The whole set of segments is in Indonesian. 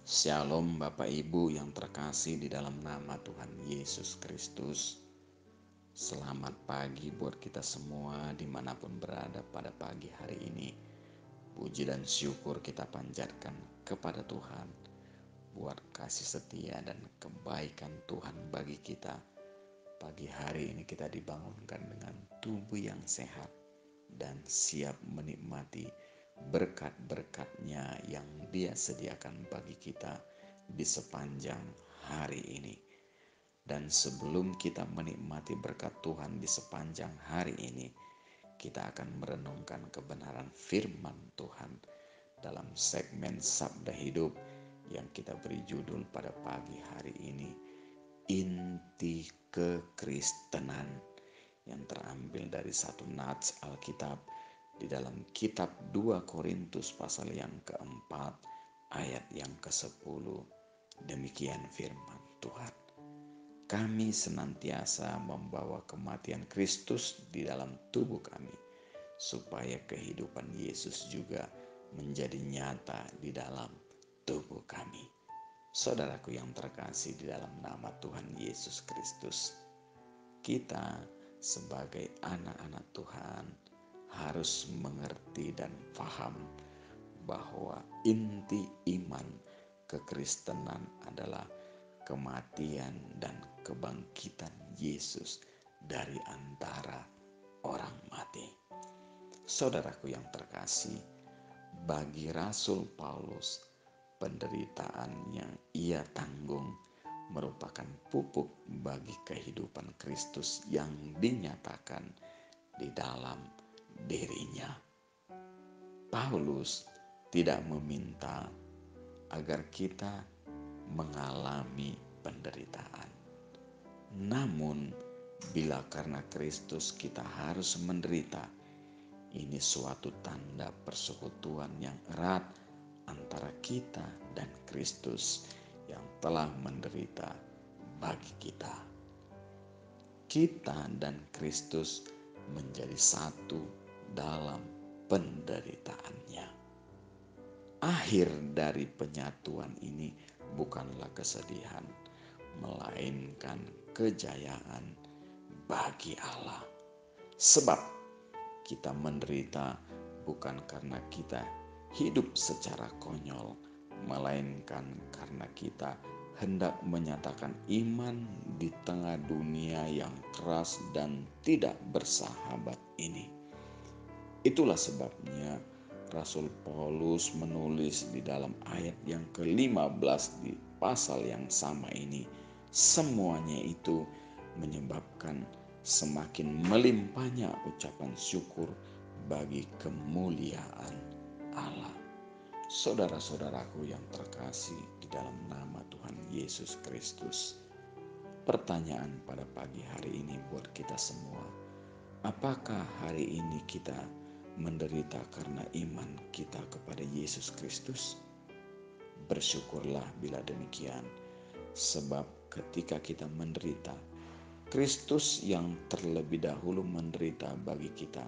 Shalom Bapak Ibu yang terkasih di dalam nama Tuhan Yesus Kristus. Selamat pagi buat kita semua dimanapun berada pada pagi hari ini. Puji dan syukur kita panjatkan kepada Tuhan buat kasih setia dan kebaikan Tuhan bagi kita. Pagi hari ini kita dibangunkan dengan tubuh yang sehat dan siap menikmati berkat-berkat-Nya yang Dia sediakan bagi kita di sepanjang hari ini. Dan sebelum kita menikmati berkat Tuhan di sepanjang hari ini, kita akan merenungkan kebenaran firman Tuhan dalam segmen Sabda Hidup yang kita beri judul pada pagi hari ini, Inti Kekristenan, yang terambil dari satu nats Alkitab di dalam kitab 2 Korintus pasal yang keempat ayat yang ke-10. Demikian firman Tuhan. Kami senantiasa membawa kematian Kristus di dalam tubuh kami, supaya kehidupan Yesus juga menjadi nyata di dalam tubuh kami. Saudaraku yang terkasih di dalam nama Tuhan Yesus Kristus, kita sebagai anak-anak Tuhan harus mengerti dan paham bahwa inti iman kekristenan adalah kematian dan kebangkitan Yesus dari antara orang mati. Saudaraku yang terkasih, bagi Rasul Paulus, penderitaan yang ia tanggung merupakan pupuk bagi kehidupan Kristus yang dinyatakan di dalam dirinya. Paulus tidak meminta agar kita mengalami penderitaan. Namun, bila karena Kristus kita harus menderita, ini suatu tanda persekutuan yang erat antara kita dan Kristus yang telah menderita bagi kita. Kita dan Kristus menjadi satu dalam penderitaannya. Akhir dari penyatuan ini bukanlah kesedihan, melainkan kejayaan bagi Allah. Sebab kita menderita bukan karena kita hidup secara konyol, melainkan karena kita hendak menyatakan iman di tengah dunia yang keras dan tidak bersahabat ini. Itulah sebabnya Rasul Paulus menulis di dalam ayat yang ke-15 di pasal yang sama ini, semuanya itu menyebabkan semakin melimpahnya ucapan syukur bagi kemuliaan Allah. Saudara-saudaraku yang terkasih di dalam nama Tuhan Yesus Kristus, pertanyaan pada pagi hari ini buat kita semua, apakah hari ini kita menderita karena iman kita kepada Yesus Kristus? Bersyukurlah bila demikian, sebab ketika kita menderita, Kristus yang terlebih dahulu menderita bagi kita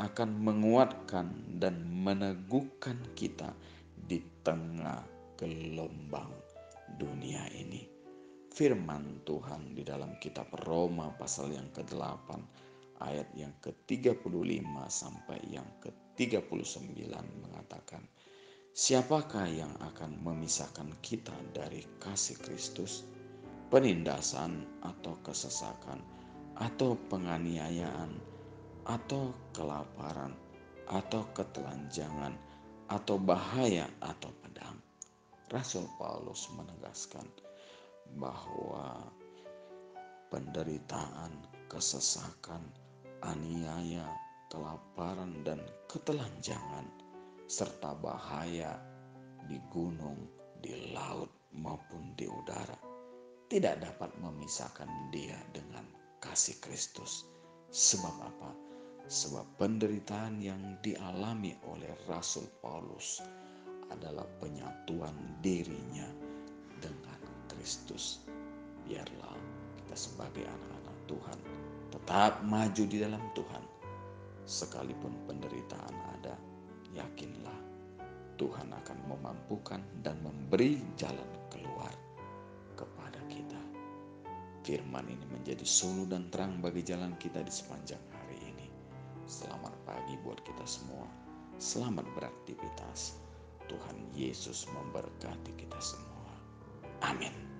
akan menguatkan dan meneguhkan kita di tengah gelombang dunia ini. Firman Tuhan di dalam kitab Roma pasal yang ke-8 ayat yang ke-35 sampai yang ke-39 mengatakan, siapakah yang akan memisahkan kita dari kasih Kristus? Penindasan atau kesesakan atau penganiayaan atau kelaparan atau ketelanjangan atau bahaya atau pedang. Rasul Paulus menegaskan bahwa penderitaan, kesesakan, aniaya, kelaparan dan ketelanjangan serta bahaya di gunung, di laut maupun di udara tidak dapat memisahkan dia dengan kasih Kristus. Sebab apa? Sebab penderitaan yang dialami oleh Rasul Paulus adalah penyatuan dirinya dengan Kristus. Biarlah kita sebagai anak-anak Tuhan tetap maju di dalam Tuhan. Sekalipun penderitaan ada, yakinlah Tuhan akan memampukan dan memberi jalan keluar kepada kita. Firman ini menjadi suluh dan terang bagi jalan kita di sepanjang hari ini. Selamat pagi buat kita semua. Selamat beraktivitas. Tuhan Yesus memberkati kita semua. Amin.